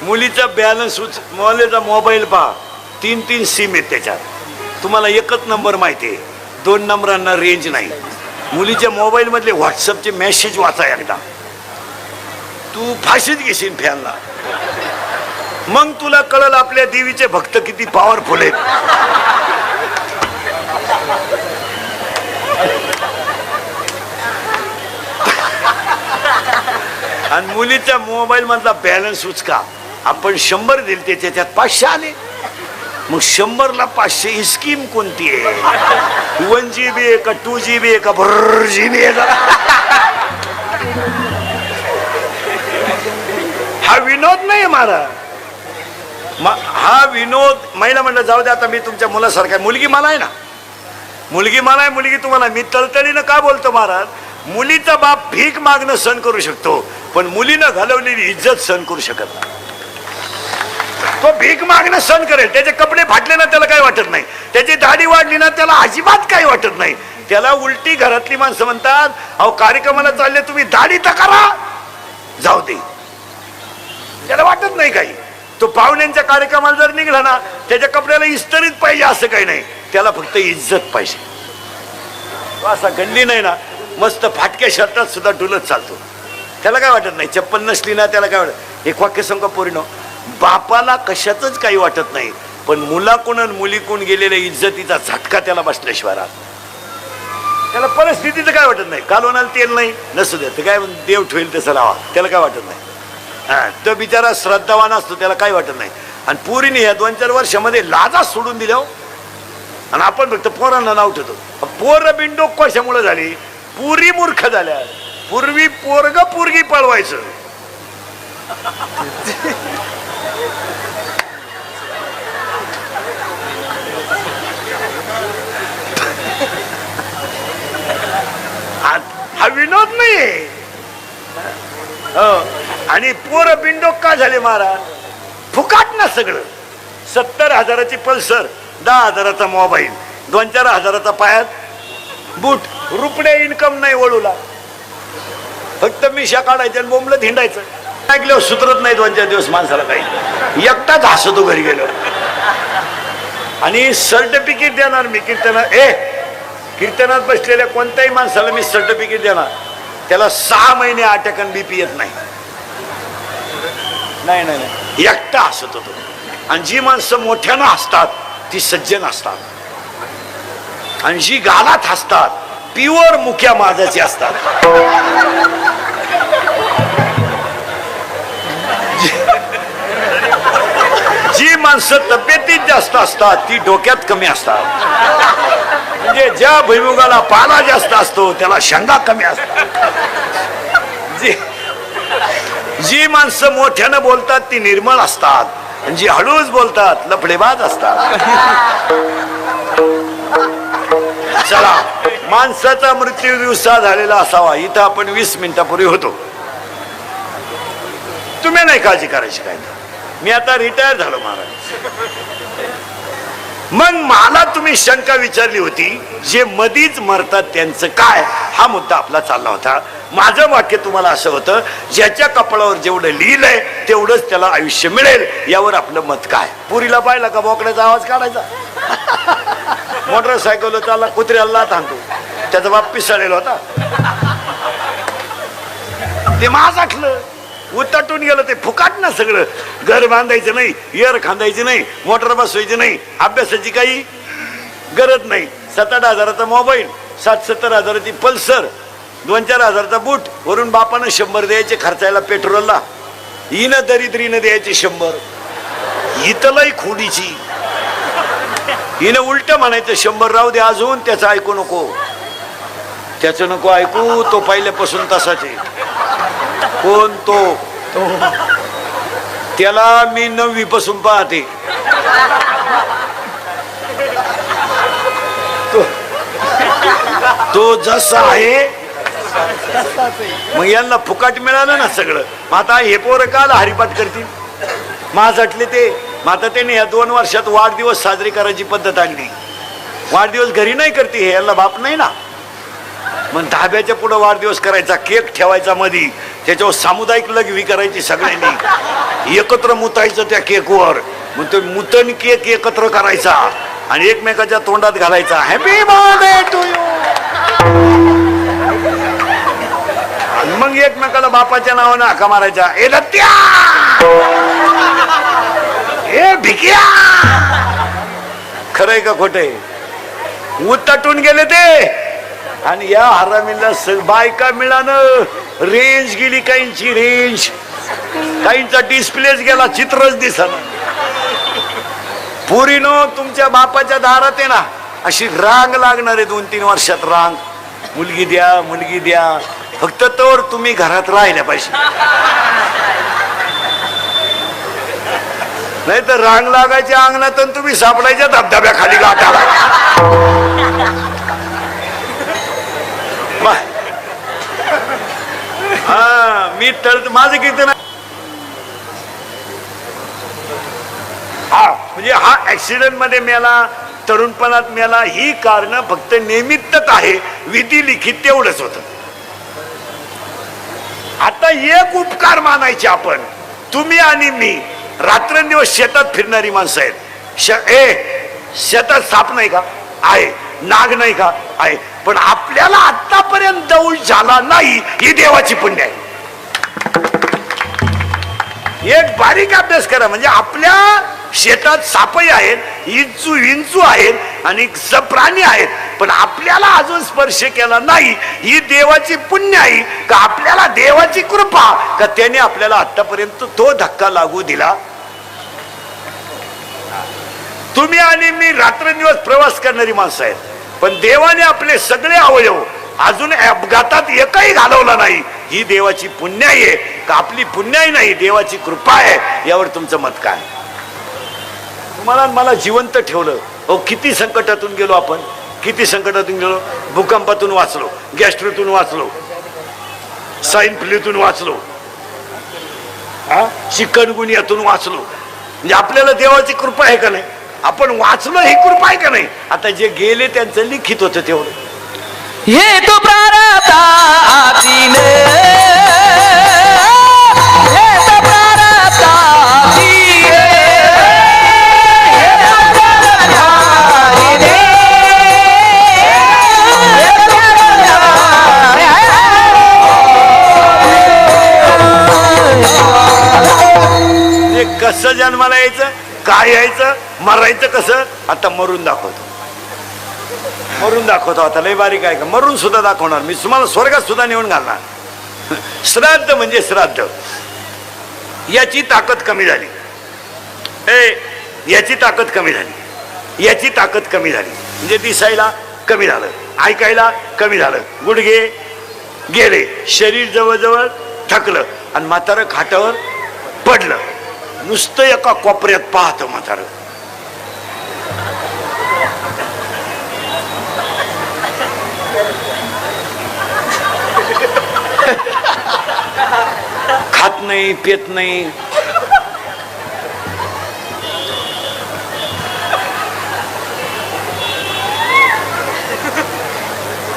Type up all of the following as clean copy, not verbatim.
मुलीचा बॅलन्स मुलीचा मोबाईल पहा, 3 सिम आहेत त्याच्यात. तुम्हाला एकच नंबर माहिती आहे, 2 नंबरांना रेंज नाही. मुलीच्या मोबाईल मधले व्हॉट्सअपचे मेसेज वाचा एकदा, तू फाशीच घेशील फॅनला. मग तुला कळलं आपल्या देवीचे भक्त किती पॉवरफुल आहेत. आणि मुलीच्या मोबाईल मधला बॅलन्स उचका. आपण 100 दिले, त्याच्यात 500 आले. मग 100ला 500 ही स्कीम कोणती आहे? 1 GB आहे का 2 GB आहे का GB आहे? हा विनोद नाही मारा. हा विनोद. महिला म्हणलं जाऊ दे, आता मी तुमच्या मुलासारखा. मुलगी मला आहे ना, मुलगी मला आहे, मुलगी तुम्हाला. मी तळतळीनं का बोलतो महाराज? मुलीचा बाप भीक मागणं सहन करू शकतो, पण मुलीनं घालवलेली इज्जत सहन करू शकत नाही. तो भीक मागणं सहन करेल, त्याचे कपडे फाटले ना त्याला काही वाटत नाही, त्याची दाढी वाढली ना त्याला अजिबात काही वाटत नाही. त्याला उलटी घरातली माणसं म्हणतात, अहो कार्यक्रमाला चालले तुम्ही, दाढी तर करा. जाऊ दे, त्याला वाटत नाही काही. तो पाहुण्यांच्या कार्यक्रमाला जर निघाला ना, त्याच्या कपड्याला इस्त्रीत पाहिजे असं काही नाही, त्याला फक्त इज्जत पाहिजे. तो असा गंडी नाही ना, मस्त फाटक्या शर्टात सुद्धा डुलत चालतो, त्याला काय वाटत नाही. चप्पल नसली ना त्याला काय वाटत. एक वाक्य सांगा पोरीनो, बापाला कशातच काही वाटत नाही, पण मुलाकडून आणि मुलीकडून गेलेल्या इज्जतीचा झटका त्याला बसल्याशिवाय राहत. त्याला परिस्थितीचं काय वाटत नाही. कालवणाला तेल नाही नसू द्या, काय देव ठेवेल तसं लावा, त्याला काय वाटत नाही. तो बिचारा श्रद्धावान असतो, त्याला काही वाटत नाही. आणि पोरीने या 2-4 वर्षामध्ये लाजा सोडून दिल्या. आणि आपण फक्त पोरांना नाव ठेवतो. पोर बिंडोक कशामुळे झाली? पुरी मूर्ख झाल्या. पूर्वी पोरग पोरगी पळवायचं, हा विनोद नाही. आणि पोर बिंडोक का झाले महाराज? फुकाट ना सगळं. 70,000ची पल्सर, 10,000चा मोबाईल, 2-4 हजाराचा पायात बूट, रुपये इन्कम नाही वळूला. फक्त मिशा काढायच्या आणि बोंबलं धिंडायचं. ऐकल्यावर सुधरत नाही 2-4 दिवस माणसाला काही. एकटाच हसतो घरी गेलो. आणि सर्टिफिकेट देणार मी कीर्तनात बसलेल्या कोणत्याही माणसाला मी सर्टिफिकेट देणार, त्याला 6 महिने अटॅक आणि बीपी येत नाही. नाही, एकटा हसत होतो. आणि जी माणसं मोठ्यानं हसतात ती सज्जन असतात, आणि जी गालात हसतात प्युअर मुक्या माझाची असतात. जी माणसं तब्येतीत जास्त असतात ती डोक्यात कमी असतात. म्हणजे ज्या भुईमुगाला पाला जास्त असतो त्याला शेंगा कमी असतात. जी माणसं मोठ्यानं बोलतात ती निर्मळ असतात, आणि जी हळूच बोलतात लफडेबाज असतात. चला, माणसाचा मृत्यू दिवसा झालेला असावा. इथं आपण 20 मिनिटापूर्वी होतो. तुम्ही नाही काळजी करायची काय. मी आता रिटायर झालो महाराज. मग मला तुम्ही शंका विचारली होती, जे मधीच मरतात त्यांचं काय, हा मुद्दा आपला चालला होता. माझं वाक्य तुम्हाला असं होतं, ज्याच्या कपाळावर जेवढं लिहिलंय तेवढंच त्याला आयुष्य मिळेल, यावर आपलं मत काय. पुरीला पाहिला का बोकड्याचा आवाज काढायचा, मोटरसायकल चालला कुत्र्याला थांबतो, त्याचा बाप पिसाळलेला होता, ते माझाठलं उतटून गेलं. ते फुकाट ना सगळं. घर बांधायचं नाही, एअर खांदायचं नाही, मोटर बसवायची नाही, अभ्यासाची काही गरज नाही. 7-8 हजाराचा मोबाईल, 7-70 हजाराची पल्सर, 2-4 हजाराचा बूट, वरून बापानं 100 द्यायचे खर्चायला पेट्रोलला. हिनं दरिद्रीनं द्यायचे 100. इथलंही खोडीची. हिनं उलट म्हणायचं 100 राहू दे अजून, त्याचं ऐकू नको, त्याचं नको ऐकू, तो पहिल्यापासून तसाच आहे. कोण तो? त्याला मी 9वी पासून पाहते. तो जसा आहे मग यांना फुकाट मिळालं ना सगळं. मग आता हे पोरं काल हरिपाठ करतील माझाटले ते. मग आता त्याने या 2 वर्षात वाढदिवस साजरी करायची पद्धत आणली. वाढदिवस घरी नाही करते, हे याला बाप नाही ना. मग धाब्याच्या पुढे वाढदिवस करायचा, केक ठेवायचा मधी, त्याच्यावर सामुदायिक लघवी करायची सगळ्यांनी, एकत्र मुतायचं त्या केकवर, मग तो मुतन केक एकत्र करायचा आणि एकमेकाच्या तोंडात घालायचा, हॅपी बर्थडे टू यू. मग एकमेकाला बापाच्या नावानं हाका मारायचा, ए दत्त्या, ए भिकिया. खरंय का खोटंय? उतटून गेले ते. आणि या हरामीला बायका मिळालं, रेंज गेली, काहींची रेंज, काहींचा डिस्प्लेच गेला, चित्रच दिसना. पुरीनो तुमच्या बापाच्या दारात आहे ना अशी रांग लागणार आहे 2-3 वर्षात, रांग, मुलगी द्या मुलगी द्या. फक्त तर तुम्ही घरात राहिल्या पाहिजे, नाही तर रांग लागायच्या अंगणात आणि तुम्ही सापडायच्या धबधब्याखाली गाठाला. हा मी तर माझं कीर्तन हा म्हणजे हा ऍक्सिडेंट मध्ये मेला, तरुणपणात मेला, ही कारण फक्त निमित्तच आहे, विधी लिखित तेवढंच होत. आता एक उपकार मानायचे आपण, तुम्ही आणि मी रात्रंदिवस शेतात फिरणारी माणसं आहेत. शेतात साप नाही का? आहे. नाग नाही का? आहे. पण आपल्याला आतापर्यंत दौड झाला नाही, ही देवाची पुण्य आहे. एक बारीक अभ्यास करा, म्हणजे आपल्या शेतात सापही आहेत, विंचू आहेत आणि प्राणी आहेत, पण आपल्याला अजून स्पर्श केला नाही, ही देवाची पुण्य आहे का आपल्याला देवाची कृपा का त्याने आपल्याला आतापर्यंत तो धक्का लागू दिला. तुम्ही आणि मी रात्रंदिवस प्रवास करणारी माणसं आहेत, पण देवाने आपले सगळे अवयव अजून अपघातात एकही घालवला नाही, ही देवाची पुण्याई आहे का आपली पुण्याई नाही, देवाची कृपा आहे. यावर तुमचं मत काय? तुम्हाला मला जिवंत ठेवलं. हो, किती संकटातून गेलो आपण, किती संकटातून गेलो. भूकंपातून वाचलो, गॅस्ट्रोतून वाचलो, स्वाईन फ्लूतून वाचलो, चिकनगुनियातून वाचलो. म्हणजे आपल्याला देवाची कृपा आहे का नाही? आपण वाचलो, ही कृपा आहे का नाही? आता जे गेले त्यांचं लिखित होतं तेवढं. हे तो प्रारब्धाधीन, हे तो प्रारब्धाधीन, हे तो प्रारब्धाधीन, हे तो प्रारब्धाधीन. हे कसं जन्माला यायचं, काय यायचं, मरायचं कसं, आता मरून दाखवतो. मरून दाखवतो आता, लय बारीक आहे का? मरून सुद्धा दाखवणार मी तुम्हाला, स्वर्गात सुद्धा नेऊन घालणार. श्राद्ध म्हणजे श्राद्ध, याची ताकद कमी झाली, याची ताकद कमी झाली, याची ताकद कमी झाली, म्हणजे दिसायला कमी झालं, ऐकायला कमी झालं, गुडघे गेले, शरीर जवळजवळ थकलं आणि म्हातारं खाटावर पडलं. नुसतं एका कोपऱ्यात पाहतं म्हातारं. खात नाही, पेत नाही,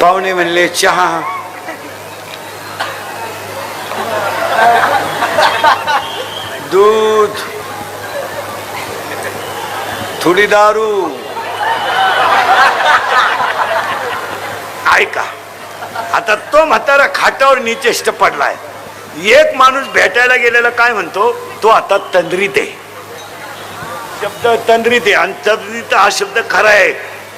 पाहुणे म्हणले चहा, दूध, थोडी दारू. ऐका, आता तो म्हातारा खाटावर निचेष्ट पडलाय. एक माणूस भेटायला गेलेला काय म्हणतो, तो आता तंद्रीत आहे. शब्द तंद्रीत आहे, आणि तंद्रीत हा शब्द खरा आहे.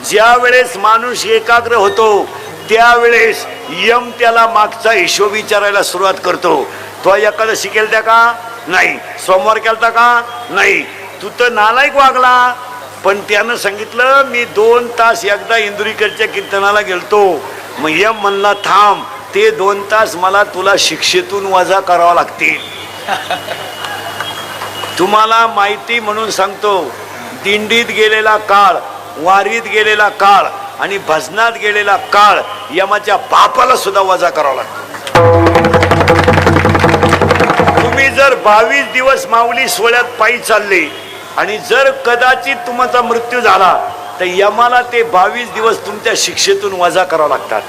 ज्या वेळेस माणूस एकाग्र होतो त्यावेळेस यम त्याला मागचा हिशोब विचारायला सुरुवात करतो. तो एकादशी केलत्या का? नाही. सोमवार केलता का? नाही. तू तर नालायक वागला. पण त्यानं सांगितलं मी 2 तास एकदा इंदुरीकडच्या कीर्तनाला गेलतो. मग यम म्हणला थांब, ते 2 तास मला तुला शिक्षेतून वजा करावा लागतील. तुम्हाला माहिती म्हणून सांगतो, दिंडीत गेलेला काळ, वारीत गेलेला काळ आणि भजनात गेलेला काळ यमाच्या बापाला सुद्धा वजा करावा लागतो. तुम्ही जर 22 दिवस माऊली सोहळ्यात पायी चालले आणि जर कदाचित तुमचा मृत्यू झाला तर यमाला ते 22 दिवस तुमच्या शिक्षेतून वजा करावं लागतात.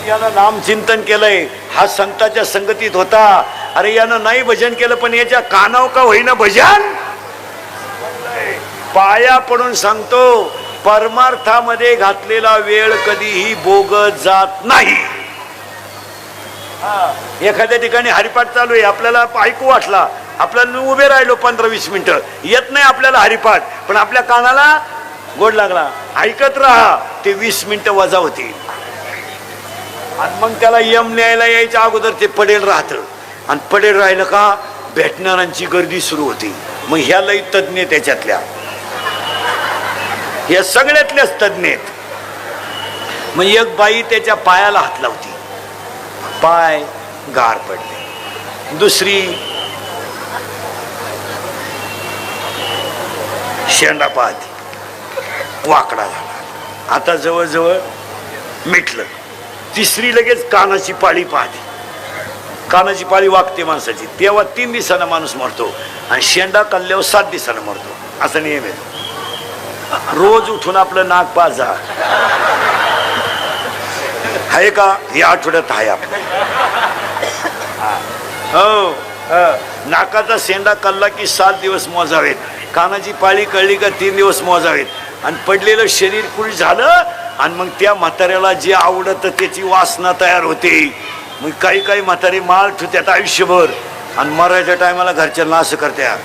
याला नामचिंतन केलंय, हा संतांच्या संगतीत होता. अरे यानं नाही भजन केलं पण याच्या कानाव का होईना भजन. पाया पडून सांगतो, परमार्थामध्ये घातलेला वेळ कधीही बोगत जात नाही. एखाद्या ठिकाणी हरिपाठ चालू आहे, आपल्याला ऐकू वाटला, आपल्याला उभे राहिलो 15-20 मिनिटं, येत नाही आपल्याला हरिपाठ, पण आपल्या कानाला गोड लागला, ऐकत राहा, ते 20 मिनिटं वजा होती. आणि मग त्याला यम न्यायला यायच्या अगोदर ते पडेल राहतं, आणि पडेल राहिलं का भेटणाऱ्यांची गर्दी सुरू होती. मग ह्या लई तज्ञ त्याच्यातल्या, या सगळ्यातल्याच तज्ञ आहेत. मग एक बाई त्याच्या पायाला हात लावती, पाय गार पडले. दुसरी शेंडा पाहती, वाकडा झाला, आता जवळजवळ मिटलं. तिसरी लगेच कानाची पाळी पाहते, कानाची पाळी वागते माणसाची, तेव्हा 3 दिवसानं माणूस मरतो, आणि शेंडा कल्ल्यावर 7 दिवसानं मरतो, असा नियम आहे. रोज उठून आपलं नाक पाजा आहे का, हे आठवड्यात आहे आपलं. हो, नाकाचा शेंडा कल्ला की 7 दिवस मोजावेत, कानाची पाळी कळली का 3 दिवस मोजावेत, आणि पडलेलं शरीर पुरी झालं, आणि मग त्या म्हाताऱ्याला जे आवडत त्याची वासना तयार होते. मग काही काही म्हातारी माळ ठेवतात आयुष्यभर, आणि मरायच्या टायमाला घरच्यांना असं करत्या.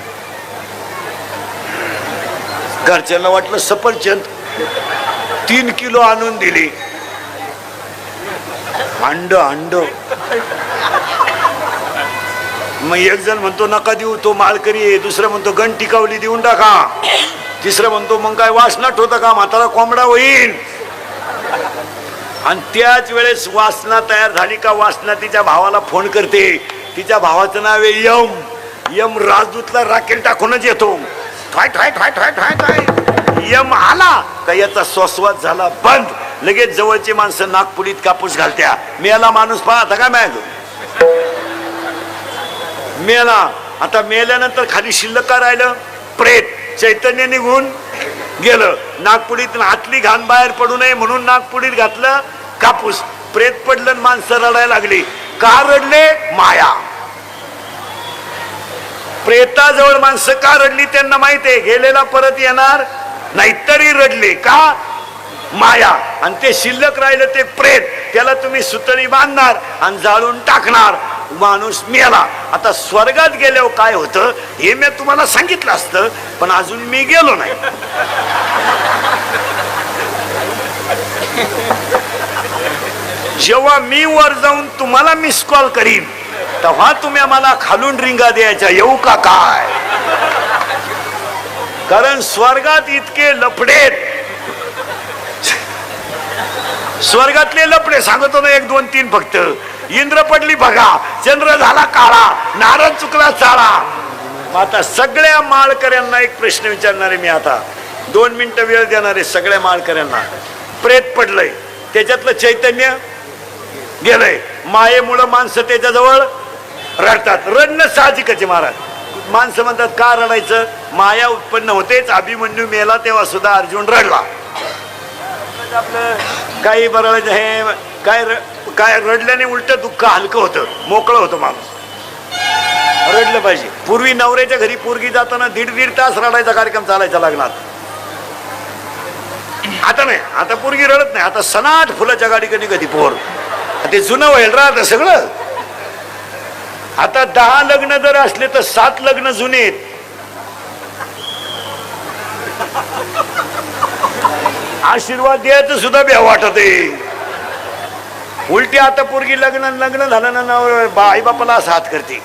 घरच्यांना वाटलं सफरचंद 3 किलो आणून दिली, अंड अंड. मग एक जण म्हणतो नका देऊ, तो माळकरी आहे. दुसरं म्हणतो गण टिकावली देऊन टाका. तिसरं म्हणतो मग काय वासना ठेवता का, म्हातारा कोंबडा होईल. आणि त्याच वेळेस वासना तयार झाली का वासना तिच्या भावाला फोन करते. तिच्या भावाचं नाव आहे यम. यम राजदूतला राखेल टाकूनच येतो. ठाय ठाय ठाय ठाय ठाय ठाय. यम आला का याचा श्वासवास झाला बंद. लगेच जवळची माणसं नागपुडीत कापूस घालत्या. मेला माणूस पाहता का मॅग, मेला. आता मेल्यानंतर खाली शिल्लक का राहिलं, प्रेत. चैतन्य निघून गेलं. नागपुडीत आतली घाण बाहेर पडू नये म्हणून नागपुडीत घातलं कापूस. प्रेत पडलं, माणसं रडायला लागली. का रडले, माया. प्रेताजवळ माणसं का रडली त्यांना माहिती आहे, गेलेला परत येणार नाही तरी रडले. का, माया. आणि ते शिल्लक राहिलं ते प्रेत, त्याला तुम्ही सुतळी बांधणार आणि जाळून टाकणार, माणूस मेला. आता स्वर्गात गेल्यावर काय होतं हे मी तुम्हाला सांगितलं असतं, पण अजून मी गेलो नाही. जेव्हा मी वर जाऊन तुम्हाला मिस कॉल करीन तेव्हा तुम्ही मला खालून रिंगा द्यायच्या, येऊ का काय. कारण स्वर्गात इतके लफडेत, स्वर्गातले लफडे सांगतो ना, 1 2 3 फक्त. इंद्र पडली बघा, चंद्र झाला काळा, नारद चुकला चाळा. आता सगळ्या माळकऱ्यांना एक प्रश्न विचारणार आहे मी. आता 2 मिनिटं वेळ देणार आहे सगळ्या माळकऱ्यांना. प्रेत पडलंय, त्याच्यातलं चैतन्य गेलंय. मायेमुळं माणसं त्याच्याजवळ रडतात. रडणं साहजिकच आहे महाराज. माणसं म्हणतात का रडायचं, माया उत्पन्न होतेच. अभिमन्यू मेला तेव्हा सुद्धा अर्जुन रडला. आपलं काही बरं हे काय रडल्याने उलट दुःख हलकं होतं, मोकळं होतं माणूस. रडलं पाहिजे. पूर्वी नवऱ्याच्या घरी पोरगी जाताना 1.5 तास रडायचा कार्यक्रम चालायचा लग्नात. आता नाही, आता पोरगी रडत नाही. आता सनाट फुलाच्या गाडीकडे कधी पोर. ते जुनं व्हायला राहतं सगळं. आता 10 लग्न जर असले तर 7 लग्न जुने आहेत. आशीर्वाद द्यायचं सुद्धा भ्याव वाटत आहे. उलटी आता पोरगी लग्न झालं ना, आई बापाला असा हात करते,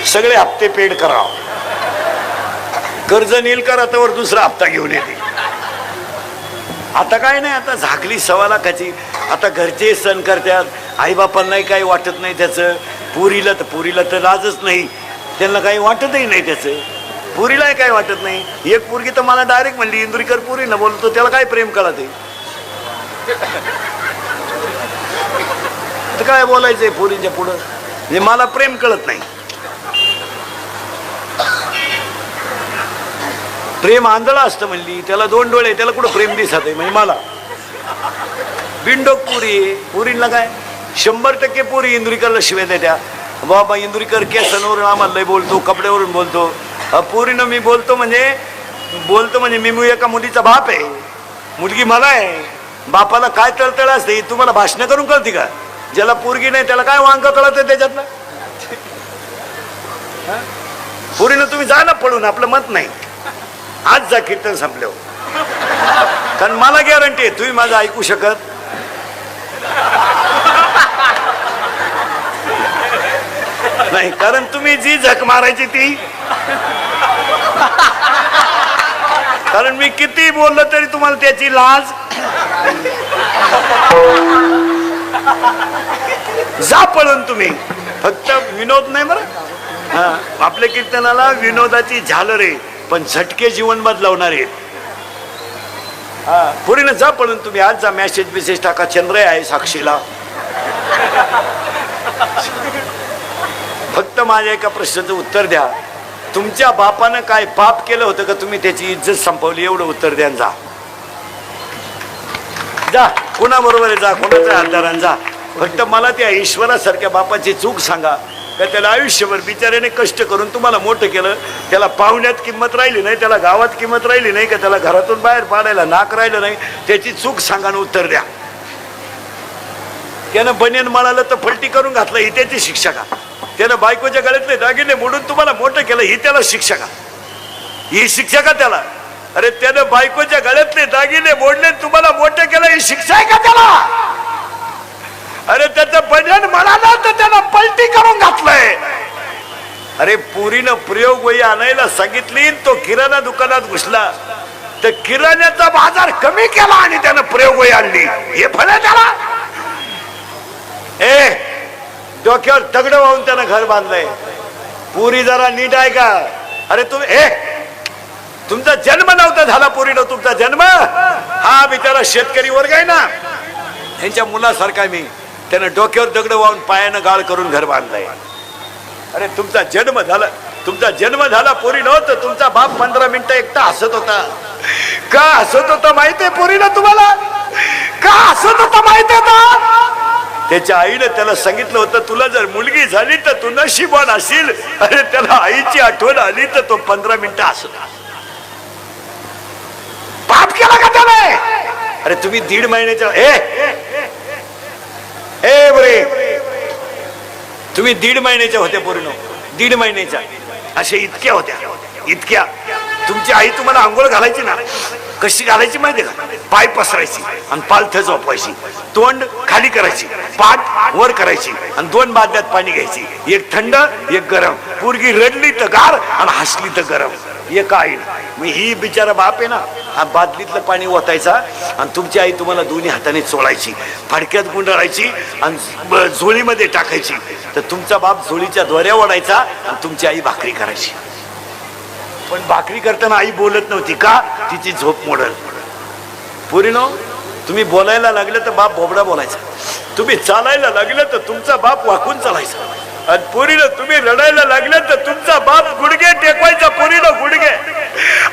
सगळे हप्ते पेड करा, कर्ज नील करा, तर दुसरा हप्ता घेऊन येते. आता काय नाही, आता झाकली 1.25 लाखाची. आता घरचे सण करतात, आई बापांनाही काही वाटत नाही त्याचं. पुरीला तर लाजच नाही, त्यांना काही वाटतही नाही त्याचं. पुरीलाही काही वाटत नाही. एक पोरगी तर मला डायरेक्ट म्हणली, इंदुरीकर पुरी ना बोलतो, त्याला काय प्रेम कळत आहे. काय बोलायचंय पोरींच्या पुढं, म्हणजे मला प्रेम कळत नाही. प्रेम आंधळा असतं म्हणली, त्याला 2 डोळे, त्याला कुठं प्रेम दिसत आहे. म्हणजे मला बिंडोक पुरी, पुरीला काय 100% पोरी इंदुरीकरला शिव्या देत्या. बाबा इंदुरीकर केसांवरून आम्हाला लय बोलतो, कपड्यावरून बोलतो. पोरीनं मी बोलतो म्हणजे मी एका मुलीचा बाप आहे, मुलगी मला आहे. बापाला काय तळतळ असते तुम्हाला भाषण करून कळते का? ज्याला पोरगी नाही त्याला काय वांग कळत त्याच्यातलं. पोरीनं तुम्ही जा ना पळून, आपलं मत नाही. आज जा कीर्तन संपल्यावर, कारण मला गॅरंटी आहे तुम्ही माझं ऐकू शकत नाही, कारण तुम्ही जी झक मारायची ती, कारण मी किती बोललो तरी तुम्हाला त्याची लाज. जा पळून तुम्ही, फक्त विनोद नाही बरं. आपल्या कीर्तनाला विनोदाची झालर आहे, पण झटके जीवन बदलवणारे. पुरीनं जा पळून तुम्ही. आज जा, मेसेज टाका, चंद्र आहे साक्षीला. फक्त माझ्या एका प्रश्नाचं उत्तर द्या. तुमच्या बापानं काय पाप केलं होतं का तुम्ही त्याची इज्जत संपवली? एवढं उत्तर द्या. जा जा, कोणाबरोबर आहे जा, कोणाच्या आधारानं जा. फक्त मला त्या ईश्वरासारख्या बापाची चूक सांगा का त्याला आयुष्यभर बिचाऱ्याने कष्ट करून तुम्हाला मोठं केलं, त्याला पाहुण्यात किंमत राहिली नाही, त्याला गावात किंमत राहिली नाही, का त्याला घरातून बाहेर पाडायला नाक राहिलं नाही, त्याची चूक सांगा आणि उत्तर द्या. त्यानं बनियन मळालं तर फलटी करून घातलं, ही त्याची शिक्षा का? त्यानं बायकोच्या गळ्यातले दागिने मोडून तुम्हाला मोठं केलं, ही त्याला शिक्षा का? ही शिक्षा का त्याला? अरे त्यानं बायकोच्या गळ्यातले दागिने मोडले, तुम्हाला मोठं केलं, ही शिक्षा आहे का त्याला? अरे त्याचं बनियन मळालं तर त्यानं पलटी करून घातलंय. अरे पुरीनं प्रयोग वही आणायला सांगितली, तो किराणा दुकानात घुसला तर किराण्याचा बाजार कमी केला आणि त्यानं प्रयोग वही आणली, हे फळ आहे त्याला? डोक्यावर दगड वाहून त्यानं घर बांधलंय. पुरी जरा नीट आहे का? अरे तुमचा जन्म नव्हता झाला पुरीनं, तुमचा जन्म हा बिचारा शेतकरी वर्ग आहे ना, त्यांच्या मुलासारखा मी. त्यानं डोक्यावर दगड वाहून पायानं गाळ करून घर बांधलंय. अरे तुमचा जन्म झाला पोरी नव्हतं. तुमचा बाप 15 मिनिटं एकटा हसत होता. का हसत होता माहितीये पोरीनं तुम्हाला? का हसत होता माहितीये का? त्याच्या आईने त्याला सांगितलं होतं, तुला जर मुलगी झाली तर तू नशिबवान असेल. अरे त्याला आईची आठवण आली तर तो 15 मिनिटं हसत. पाप केला का त्याने? अरे तुम्ही 1.5 महिन्याच्या तुम्ही 1.5 महिन्याच्या होत्या पोरीनो, 1.5 महिन्याच्या. अशा इतक्या होत्या, इतक्या. तुमची आई तुम्हाला आंघोळ घालायची ना, कशी घालायची माहिती का? पाय पसरायची आणि पालथं झोपायची, तोंड खाली करायची, पाठ वर करायची आणि 2 बादल्यात पाणी घ्यायची, एक थंड एक गरम. पोरगी रडली तर गार आणि हसली तर गरम. एक आई. मग ही बिचारा बाप आहे ना, हा बादलीतलं पाणी ओतायचा आणि तुमची आई तुम्हाला दोन्ही हाताने चोळायची, फडक्यात गुंडाळायची आणि झोळीमध्ये टाकायची. तर तुमचा बाप झोळीच्या दोऱ्या ओढायचा आणि तुमची आई भाकरी करायची. पण भाकरी करताना आई बोलत नव्हती का? तिची झोप मोडल. पोरीनो, तुम्ही बोलायला लागले तर बाप बोबडा बोलायचा, तुम्ही चालायला लागले तर तुमचा बाप वाकून चालायचा, आणि पोरीनो तुम्ही रडायला लागले तर तुमचा बाप गुडघे टेकवायचा. पोरीनो गुडघे,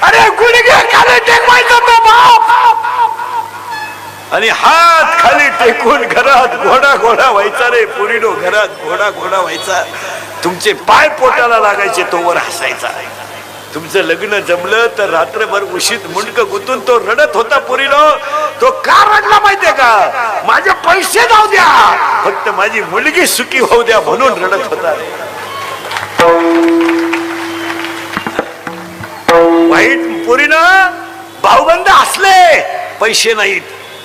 अरे गुडघे खाली टेकवायचा तो बाप, आणि हात खाली टेकून घरात घोडा घोडा व्हायचा. रे पोरीनो, घरात घोडा घोडा व्हायचा. तुमचे पाय पोटाला लागायचे, तो वर हसायचा. तुमचं लग्न जमलं तर रात्रभर उशीत मुंडक गुतून तो रडत होता. पोरीनो, तो का रडला माहितीये का? माझे पैसे जाऊ द्या, फक्त माझी मुलगी सुखी होऊ द्या म्हणून रडत होता. वाईट पोरीनं भाऊबंद असले, पैसे नाहीत,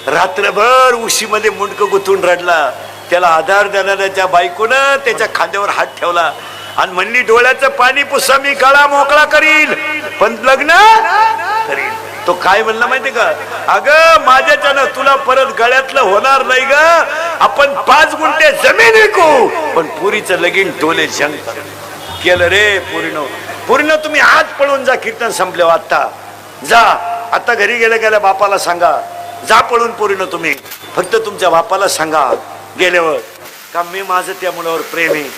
रात्रभर उशीमध्ये मुंडक गुतून रडला. त्याला आधार देणाऱ्या त्या बायकोनं त्याच्या खांद्यावर हात ठेवला आणि म्हणली, डोळ्याचं पाणी पुसा, मी गळा मोकळा करील, पण लग्न करील. तो काय म्हणला माहिती का? अगं माझ्याच्यानं तुला परत गळ्यातलं होणार नाही ग, आपण 5 गुंठे जमीन विकू, पण पुरीचं लगीन डोले जंग केलं रे. पुरीनो तुम्ही आज पळून जा, कीर्तन संपल्यावर. आता जा, आता घरी गेल्या गेल्या बापाला सांगा, जा पळून. पोरीनो तुम्ही फक्त तुमच्या बापाला सांगा गेल्यावर का मी माझं त्या मुलावर प्रेम आहे,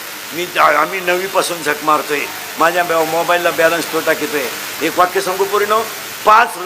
आम्ही 9वी पासून झक मारतोय, माझ्या मोबाईलला बॅलन्स तो टाकतोय. एक वाक्य सांगू पोरीनो, 5